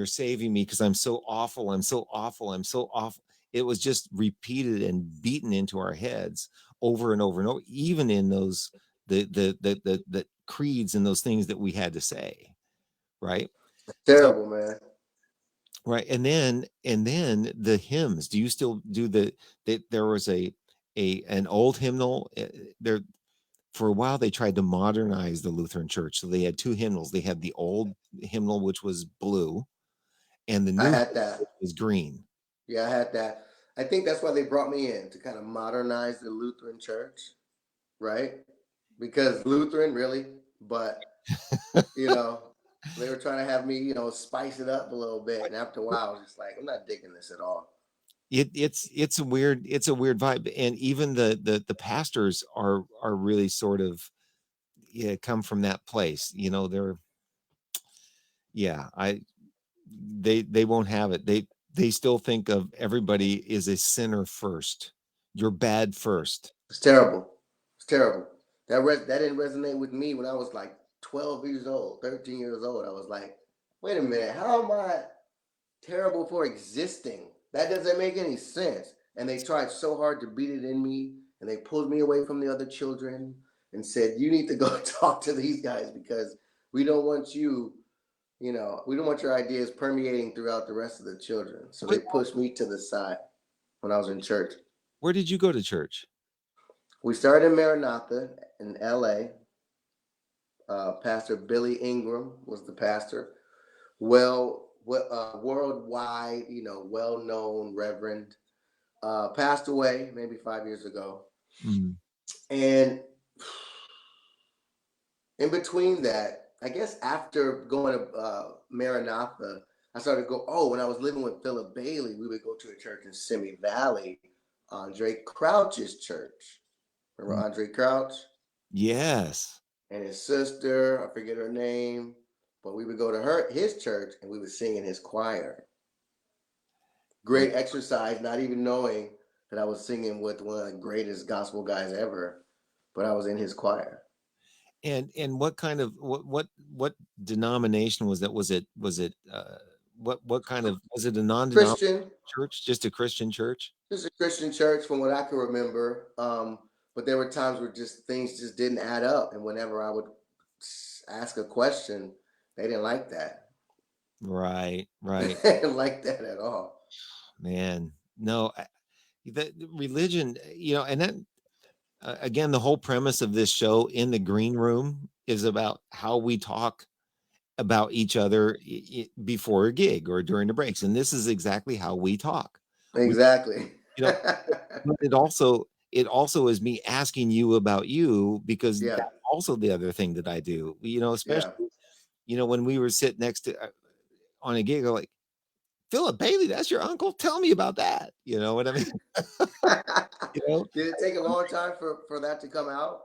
because I'm so awful, I'm so awful, I'm so awful. It was just repeated and beaten into our heads over and over and over, even in those the creeds and those things that we had to say, right? So Terrible, man. right, and then the hymns. Do you still do there was an old hymnal there for a while. They tried to modernize the Lutheran Church, so they had two hymnals. They had the old hymnal, which was blue, and the I new had hymnal, that. which was green. Yeah, I had that. I think that's why they brought me in to kind of modernize the Lutheran church, right? Because Lutheran, really, but you know, they were trying to have me, spice it up a little bit. And after a while, I was just like, I'm not digging this at all. It's a weird vibe, and even the pastors are really sort of, yeah, come from that place. They're, yeah, they won't have it. They still think of everybody is a sinner first. You're bad first. It's terrible. It's terrible. That didn't resonate with me when I was like 12 years old, 13 years old. I was like, wait a minute, how am I terrible for existing? That doesn't make any sense. And they tried so hard to beat it in me, and they pulled me away from the other children and said, you need to go talk to these guys because we don't want you, we don't want your ideas permeating throughout the rest of the children. So they What, pushed me to the side when I was in church. where did you go to church? We started in Maranatha in LA. Pastor Billy Ingram was the pastor. Worldwide, well known Reverend. Passed away maybe 5 years ago. Mm. And in between that, I guess after going to Maranatha, I started to go. Oh, when I was living with Philip Bailey, we would go to a church in Simi Valley, Andre Crouch's church. Remember Andre Crouch? Yes. And his sister, I forget her name, but we would go to his church, and we would sing in his choir. Great exercise, not even knowing that I was singing with one of the greatest gospel guys ever, but I was in his choir. And what kind of what denomination was that? Was it what kind of, was it a non-denominational Christian, church, just a Christian church? just a Christian church from what I can remember. But there were times where just things just didn't add up, and whenever I would ask a question, they didn't like that. Right, They right. didn't like that at all. Man, no, the religion, and then again, the whole premise of this show in the green room is about how we talk about each other before a gig or during the breaks, and this is exactly how we talk. We, Exactly. you know, but it also is me asking you about you, because Yeah, that's also the other thing that I do. yeah. Especially when we were sitting next to on a gig, I'm like, Philip Bailey, that's your uncle? Tell me about that. You know what I mean? You know? Did it take a long time for that to come out?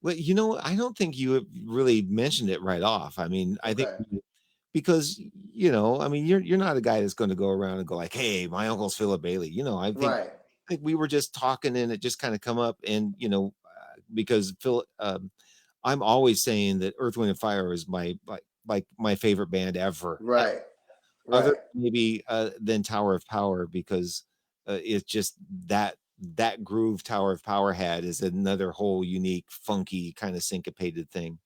Well, I don't think you have really mentioned it right off. I mean, I think Okay. because I mean, you're not a guy that's going to go around and go like, "Hey, my uncle's Philip Bailey." Right. I think we were just talking, and it just kind of come up, and because I'm always saying that Earth, Wind, and Fire is like my favorite band ever, Right. other Right. maybe than Tower of Power, because it's just that groove Tower of Power had is another whole unique, funky kind of syncopated thing.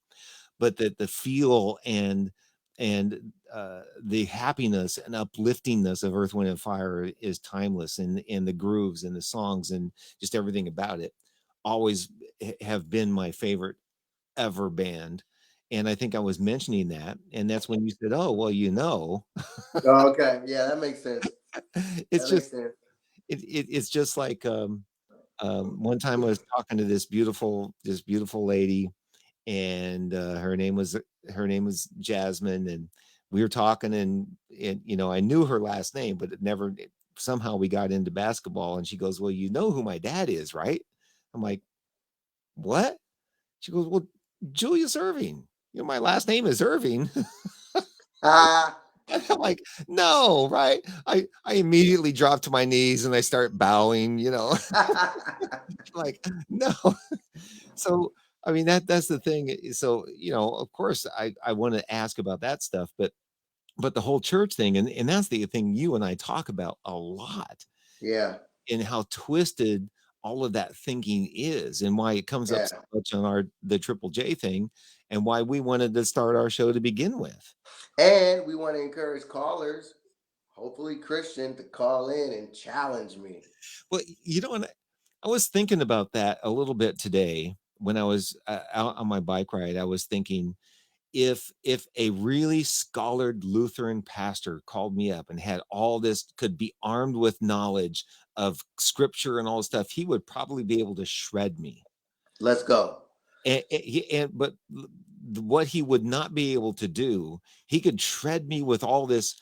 But the feel and the happiness and upliftingness of Earth, Wind, and Fire is timeless, and the grooves and the songs and just everything about it always have been my favorite ever band. And I think I was mentioning that, and that's when you said, "Oh, well, Oh, okay. Yeah, that makes sense. it's That just makes sense. it's just like one time I was talking to this beautiful lady, and her name was Jasmine, and we were talking, and I knew her last name, but somehow we got into basketball, and she goes, "Well, you know who my dad is, right?" I'm like, "What?" She goes, "Well, Julius Irving. My last name is Irving." Ah. I'm like, no, right? I immediately drop to my knees and I start bowing, like, no. So, I mean, that's the thing. So, of course, I want to ask about that stuff, but the whole church thing, and that's the thing you and I talk about a lot, Yeah, in how twisted all of that thinking is, and why it comes up so yeah. much on the Triple J thing, and why we wanted to start our show to begin with. And we want to encourage callers, hopefully Christian, to call in and challenge me. Well, and I was thinking about that a little bit today when I was out on my bike ride. I was thinking, if a really scholared Lutheran pastor called me up and had all this, could be armed with knowledge of scripture and all this stuff, he would probably be able to shred me. Let's go. But what he would not be able to do, he could shred me with all this,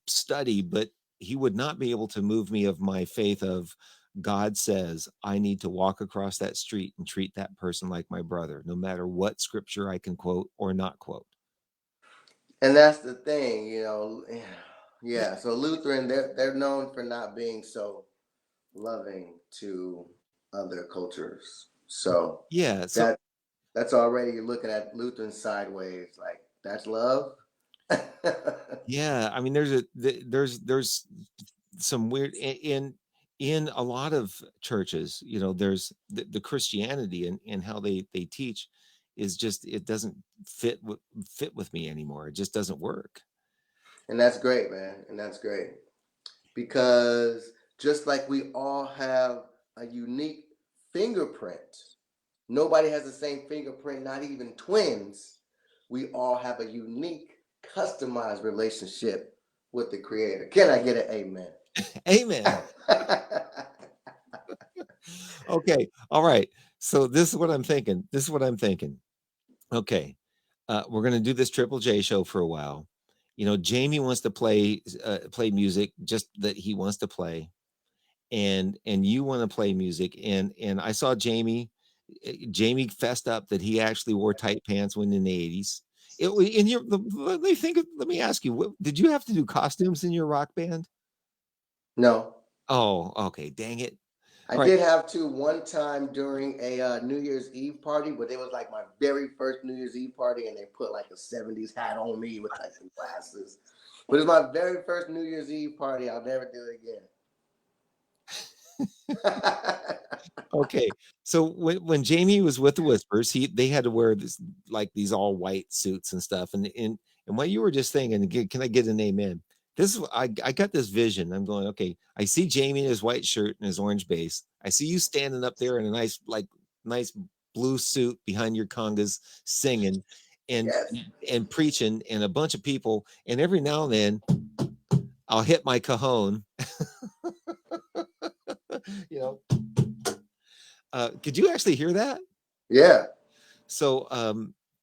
study, but he would not be able to move me of my faith of, God says I need to walk across that street and treat that person like my brother, no matter what scripture I can quote or not quote. And that's the thing, Yeah, so Lutheran, they're known for not being so loving to other cultures. So Yeah. So that that's already looking at Lutheran sideways. Like that's love. yeah, I mean, there's some weird in a lot of churches, there's the Christianity and how they teach is just, it doesn't fit with me anymore. It just doesn't work. And that's great, man. And that's great. Because just like we all have a unique fingerprint, nobody has the same fingerprint, not even twins. We all have a unique, customized relationship with the Creator. Can I get an amen? Amen. Okay. All right. So this is what I'm thinking. Okay. We're going to do this Triple J show for a while. Jamie wants to play music just that he wants to play, and you want to play music, and I saw Jamie fessed up that he actually wore tight pants when in the 80s. In your let me ask you, did you have to do costumes in your rock band? No. Oh, okay, dang it. I All right. did have to one time during a New Year's Eve party, but it was like my very first New Year's Eve party, and they put like a '70s hat on me with like some glasses. But it was my very first New Year's Eve party. I'll never do it again. Okay. So when Jamie was with the Whispers, they had to wear these all white suits and stuff. And what you were just thinking, can I get an amen? I got this vision. I'm going, okay, I see Jamie in his white shirt and his orange bass. I see you standing up there in a nice blue suit behind your congas singing and Yes. and preaching, and a bunch of people, and every now and then I'll hit my cajon. you know. Could you actually hear that? Yeah. So,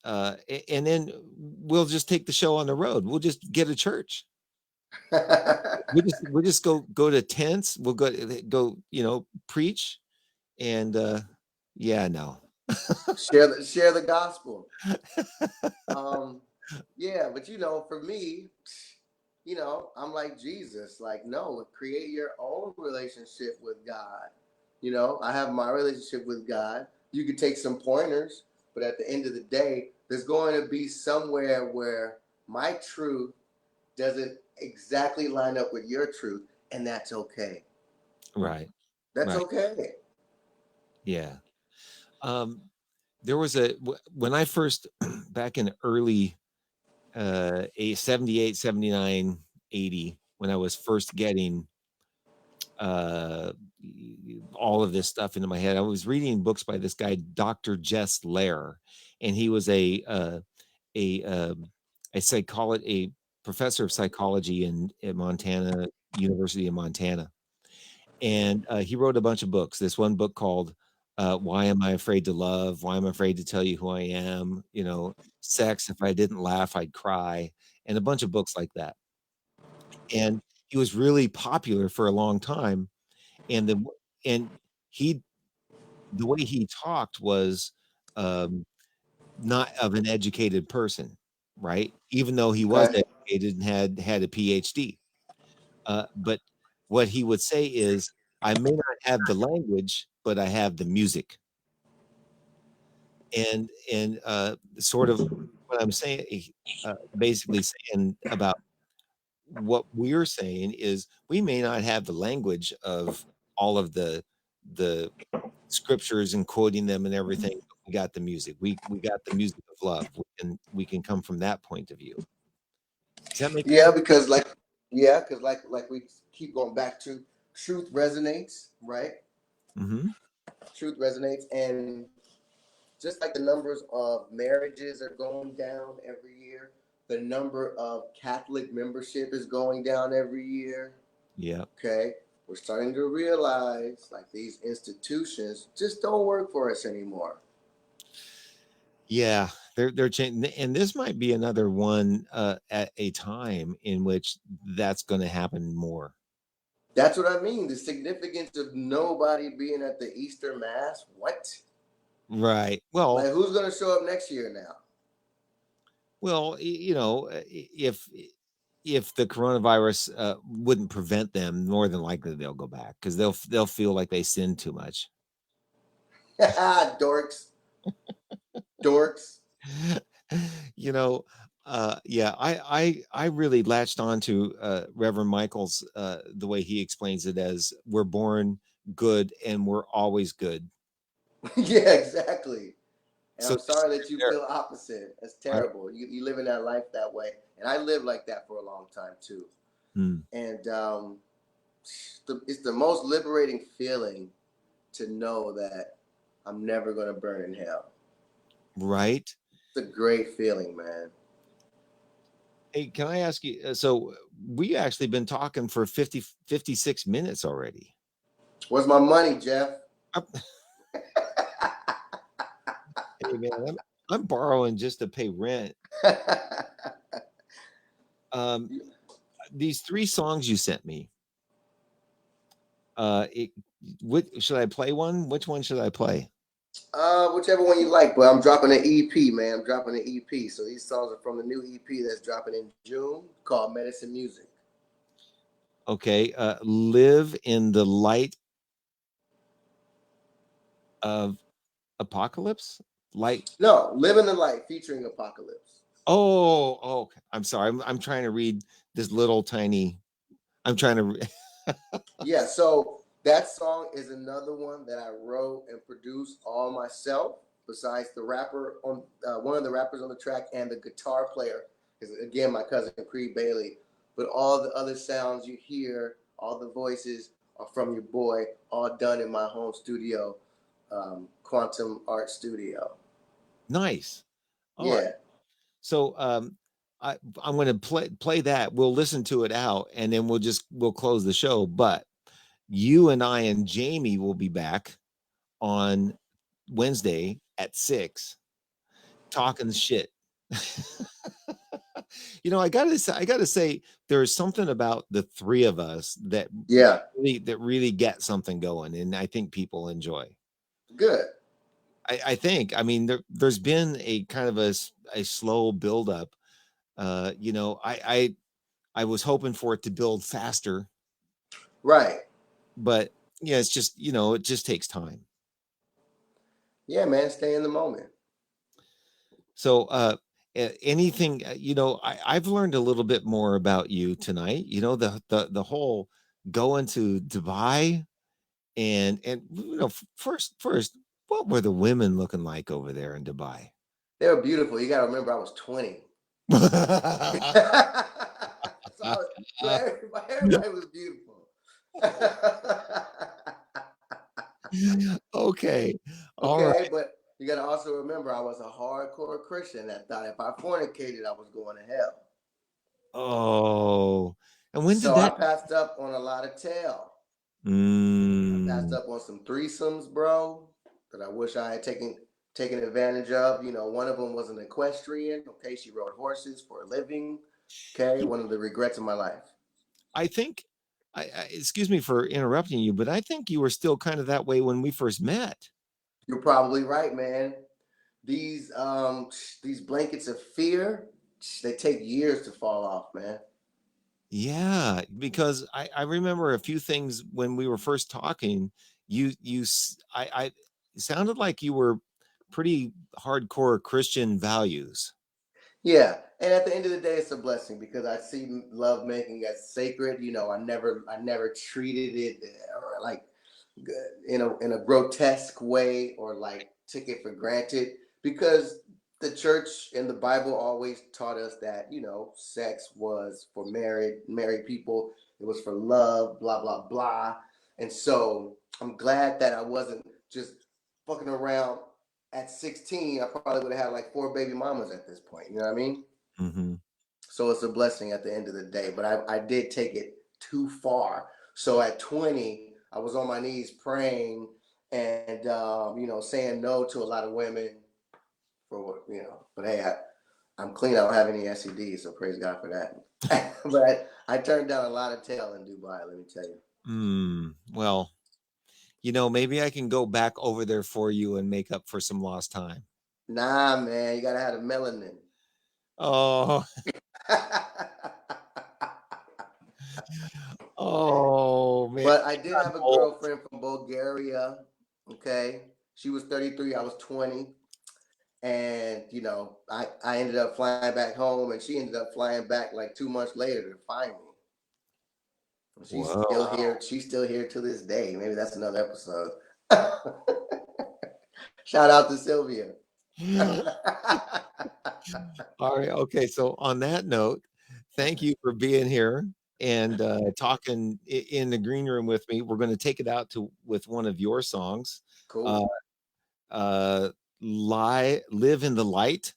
and then we'll just take the show on the road. We'll just get a church. We just go to tents. We'll go, preach, and yeah, no. share the gospel. Um, yeah, but for me, I'm like Jesus. Like, no, create your own relationship with God. I have my relationship with God. You could take some pointers, but at the end of the day, there's going to be somewhere where my truth doesn't exactly line up with your truth, and that's okay. Right. That's Right. okay. Yeah. Um, there was when I first back in early a 78, 79, 80, when I was first getting uh all of this stuff into my head, I was reading books by this guy Dr. Jess Lair, and he was a a professor of psychology at Montana University of Montana, and he wrote a bunch of books. This one book called Why Am I Afraid to Love? Why Am I Afraid to Tell You Who I Am? Sex, If I Didn't Laugh, I'd Cry, and a bunch of books like that. And he was really popular for a long time. And he the way he talked was not of an educated person, right? Even though he was Okay. educated and had a PhD. But what he would say is, I may not have the language, but I have the music. And sort of what I'm saying, basically saying about what we're saying is we may not have the language of all of the scriptures and quoting them and everything, but we got the music. We got the music of love. We can come from that point of view. Does that make Yeah, sense? because like we keep going back to truth resonates, right? Mm-hmm. Truth resonates, and just like the numbers of marriages are going down every year, the number of Catholic membership is going down every year. Yeah. Okay, we're starting to realize like these institutions just don't work for us anymore. Yeah, they're changing, and this might be another one at a time in which that's going to happen more. That's what I mean. The significance of nobody being at the Easter Mass. What? Right. Well, Like, who's going to show up next year now? if the coronavirus wouldn't prevent them, more than likely they'll go back because they'll feel like they sinned too much. Dorks. Dorks. you know, yeah, I really latched on to Reverend Michael's the way he explains it as we're born good and we're always good. Yeah, exactly. And So I'm just sorry that you there. feel opposite. That's I, terrible. You live in that life that way. And I lived like that for a long time too. hmm, And it's the most liberating feeling to know that I'm never going to burn in hell. right. It's a great feeling, man. Hey, can I ask you? So we actually been talking for 56 minutes already. Where's my money, Jeff? Uh, Hey man, I'm borrowing just to pay rent. Um, these three songs you sent me. It, what should I play one? Which one should I play? Whichever one you like, but I'm dropping an EP, man. I'm dropping an EP. So these songs are from the new EP that's dropping in June called Medicine Music. Okay, live in the light of apocalypse. Light. No, Live in the Light featuring Apocalypse. Oh, okay. I'm sorry. I'm trying to read this little tiny. I'm trying to. Yeah, so that song is another one that I wrote and produced all myself. Besides the rapper on one of the rappers on the track and the guitar player is again my cousin Creed Bailey. But all the other sounds you hear, all the voices are from your boy, all done in my home studio, Quantum Art Studio. Nice. All right. Yeah, So I'm going to play that. We'll listen to it out, and then we'll close the show. But you and I and Jamie will be back on Wednesday at 6 talking shit. I gotta say, there's something about the three of us yeah, that really get something going, and I think people enjoy. good. I think. I mean, there's been a kind of a slow buildup. I was hoping for it to build faster, Right. but yeah, it's just it just takes time. Yeah, man, stay in the moment. So, anything, I've learned a little bit more about you tonight. The whole going to Dubai and first, what were the women looking like over there in Dubai? They were beautiful. You got to remember, I was 20. so, everybody was beautiful. Okay, all Okay, right. but you got to also remember, I was a hardcore Christian that thought if I fornicated, I was going to hell. Oh, and when did So I that? passed up on a lot of tail. I passed Mm, up on some threesomes, bro, that I wish I had taken advantage of. You know, one of them was an equestrian. Okay, she rode horses for a living. Okay, one of the regrets of my life. I think. Excuse me for interrupting you, but I think you were still kind of that way when we first met. You're probably right, man. These these blankets of fear. they take years to fall off, man. Yeah, because I remember a few things when we were first talking. I it sounded like you were pretty hardcore Christian values. Yeah, and at the end of the day, it's a blessing because I see love making as sacred. You know, I never treated it like in a grotesque way or like took it for granted because the church and the Bible always taught us that sex was for married people. It was for love, blah blah blah. And so I'm glad that I wasn't just fucking around at 16. I probably would have had like 4 baby mamas at this point. You know what I mean? Mm-hmm. So it's a blessing at the end of the day. But I did take it too far. So at 20, I was on my knees praying and saying no to a lot of women for what. But hey, I'm clean. I don't have any STDs, so praise God for that. But I turned down a lot of tail in Dubai. Let me tell you. Well, maybe I can go back over there for you and make up for some lost time. Nah, man, you gotta have the melanin. Oh. Oh man. But I did have a girlfriend from Bulgaria. Okay, she was 33. I was 20. And I ended up flying back home, and she ended up flying back like 2 months later to find me. She's still here. She's still here to this day. Maybe that's another episode. Shout out to Sylvia. All right. Okay. So on that note, thank you for being here and talking in the green room with me. We're going to take it out with one of your songs. Cool. Live in the Light.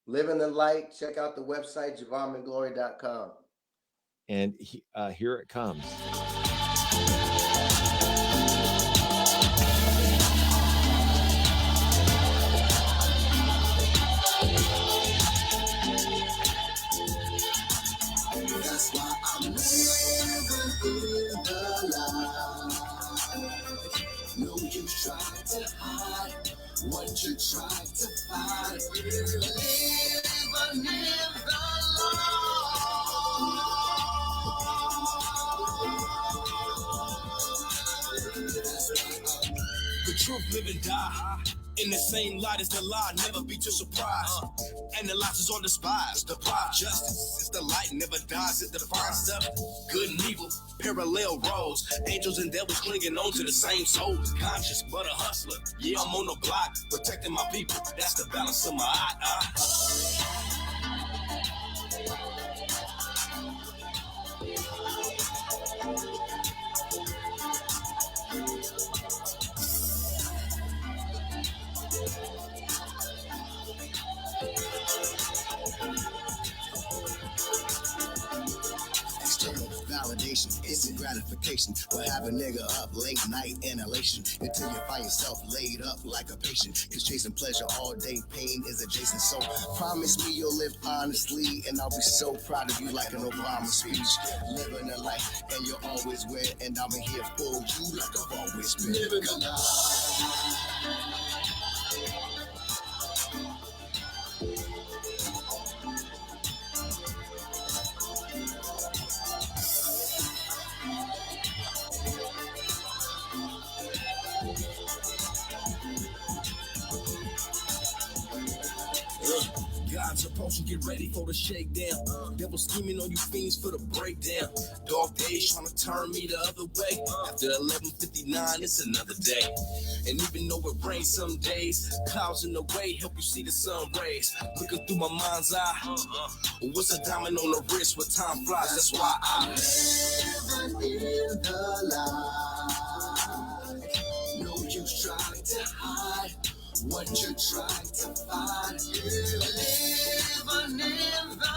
Live in the Light. Check out the website, JevonMcGlory.com. And here it comes. That's why I'm living in the light. No use trying to hide what you tried to find. Live in the light. The truth live and die. In the same light as the lie, never be too surprised. Analyzes on despise, the pride. Justice is the light, never dies. It defines stuff. Good and evil, parallel roles. Angels and devils clinging on to the same soul. Conscious, but a hustler. Yeah, I'm on the block, protecting my people. That's the balance of my eye. Validation, instant gratification. Will have a nigga up late night in elation until you find yourself laid up like a patient. Cause chasing pleasure all day, pain is adjacent. So promise me you'll live honestly, and I'll be so proud of you like an Obama speech. Living a life, and you're always where, and I'm here for you like I've always been. Living a life. God's approach and get ready for the shakedown. Devil scheming on you fiends for the breakdown. Dark days trying to turn me the other way. After 11:59, it's another day. And even though it rains some days, clouds in the way help you see the sun rays. Looking through my mind's eye. What's a diamond on the wrist where time flies? That's why I live in the light. No use trying to hide what you're trying to find. Living in the